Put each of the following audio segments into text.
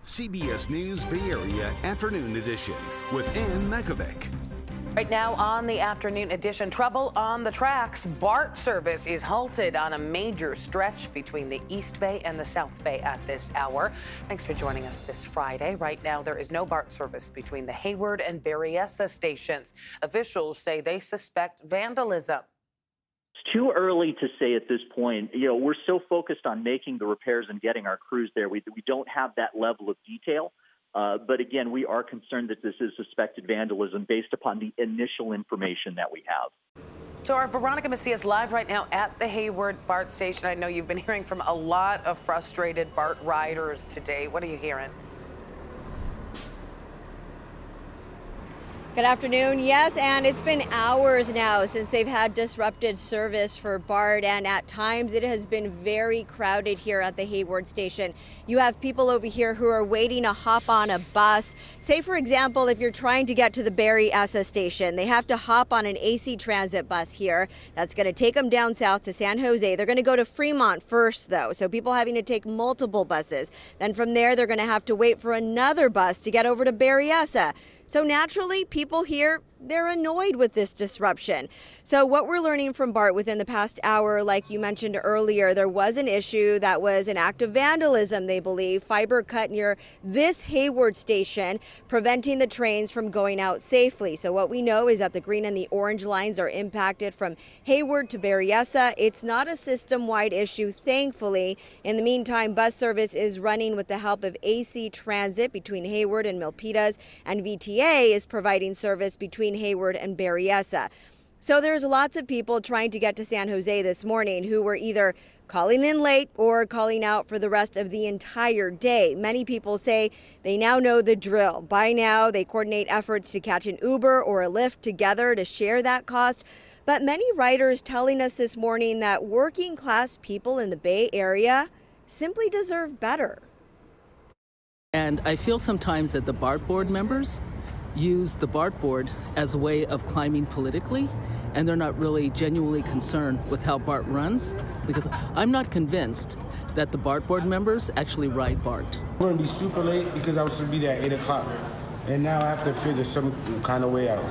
CBS News Bay Area Afternoon Edition with Ann Makovic. Right now on the afternoon edition, trouble on the tracks. BART service is halted on a major stretch between the East Bay and the South Bay at this hour. Thanks for joining us this Friday. Right now, there is no BART service between the Hayward and Berryessa stations. Officials say they suspect vandalism. It's too early to say at this point. We're so focused on making the repairs and getting our crews there. We don't have that level of detail. But again, we are concerned that this is suspected vandalism based upon the initial information that we have. So our Veronica Macias live right now at the Hayward BART station. I know you've been hearing from a lot of frustrated BART riders today. What are you hearing? Good afternoon. Yes, and it's been hours now since they've had disrupted service for BART, and at times it has been very crowded here at the Hayward station. You have people over here who are waiting to hop on a bus. Say, for example, if you're trying to get to the Berryessa station, they have to hop on an AC transit bus here. That's going to take them down south to San Jose. They're going to go to Fremont first, though, so people having to take multiple buses. Then from there, they're going to have to wait for another bus to get over to Berryessa. So naturally, people here, they're annoyed with this disruption. So what we're learning from BART within the past hour, like you mentioned earlier, there was an issue that was an act of vandalism, they believe, fiber cut near this Hayward station, preventing the trains from going out safely. So what we know is that the green and the orange lines are impacted from Hayward to Berryessa. It's not a system-wide issue, thankfully. In the meantime, bus service is running with the help of AC Transit between Hayward and Milpitas, and VTA is providing service between Hayward and Berryessa. So there's lots of people trying to get to San Jose this morning who were either calling in late or calling out for the rest of the entire day. Many people say they now know the drill. By now, they coordinate efforts to catch an Uber or a Lyft together to share that cost. But many riders telling us this morning that working class people in the Bay Area simply deserve better. And I feel sometimes that the BART board members use the BART board as a way of climbing politically, and they're not really genuinely concerned with how BART runs, because I'm not convinced that the BART board members actually ride BART. I'm going to be super late because I was supposed to be there at 8 o'clock, and now I have to figure some kind of way out.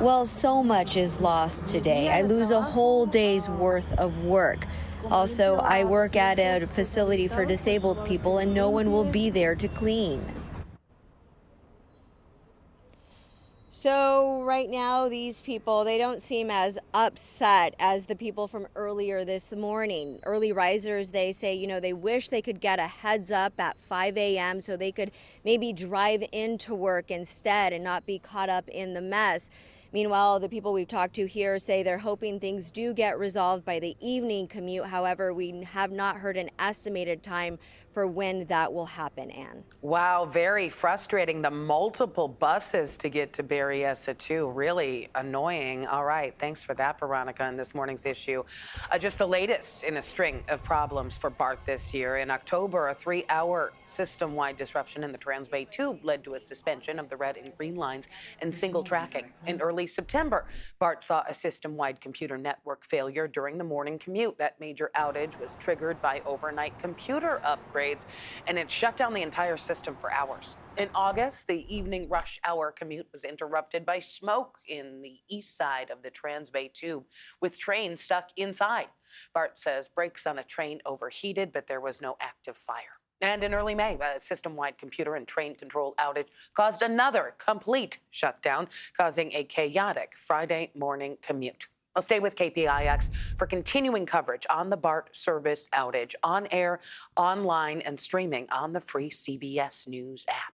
Well, so much is lost today. I lose a whole day's worth of work. Also, I work at a facility for disabled people, and no one will be there to clean. So right now, these people, they don't seem as upset as the people from earlier this morning. Early risers, they say, they wish they could get a heads up at 5 a.m. so they could maybe drive into work instead and not be caught up in the mess. Meanwhile, the people we've talked to here say they're hoping things do get resolved by the evening commute. However, we have not heard an estimated time for when that will happen, Ann. Wow, very frustrating. The multiple buses to get to Berryessa, too. Really annoying. All right, thanks for that, Veronica, in this morning's issue. Just the latest in a string of problems for BART this year. In October, a 3-hour system-wide disruption in the Transbay Tube led to a suspension of the red and green lines and single tracking. In early September, BART saw a system-wide computer network failure during the morning commute. That major outage was triggered by overnight computer upgrades, and it shut down the entire system for hours. In August, the evening rush hour commute was interrupted by smoke in the east side of the Transbay Tube, with trains stuck inside. BART says brakes on a train overheated, but there was no active fire. And in early May, a system-wide computer and train control outage caused another complete shutdown, causing a chaotic Friday morning commute. I'll stay with KPIX for continuing coverage on the BART service outage, on air, online, and streaming on the free CBS News app.